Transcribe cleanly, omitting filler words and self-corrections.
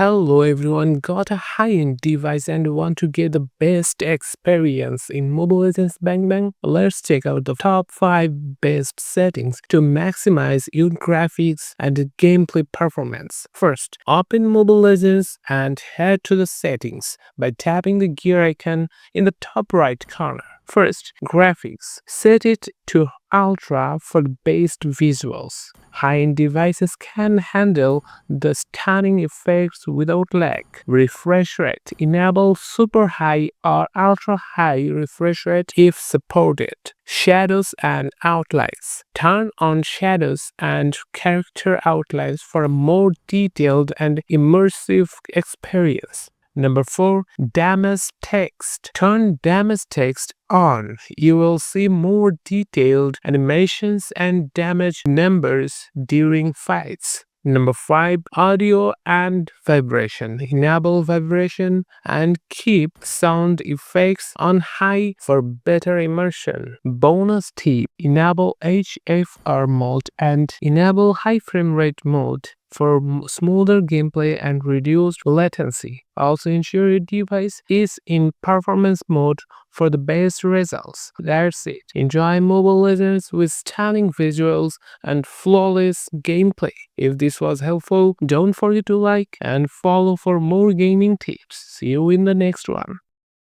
Hello everyone, got a high-end device and want to get the best experience in Mobile Legends Bang Bang? Let's check out the top 5 best settings to maximize your graphics and gameplay performance. First, open Mobile Legends and head to the settings by tapping the gear icon in the top right corner. First, graphics. Set it to Ultra for the best visuals. High-end devices can handle the stunning effects without lag. Refresh rate. Enable super high or ultra high refresh rate if supported. Shadows and outlines. Turn on shadows and character outlines for a more detailed and immersive experience. Number 4. Damage text. Turn damage text on. You will see more detailed animations and damage numbers during fights. Number 5. Audio and vibration. Enable vibration and keep sound effects on high for better immersion. Bonus tip. Enable HFR mode and enable high frame rate mode for smoother gameplay and reduced latency. Also ensure your device is in performance mode for the best results. That's it. Enjoy Mobile Legends with stunning visuals and flawless gameplay. If this was helpful, don't forget to like and follow for more gaming tips. See you in the next one.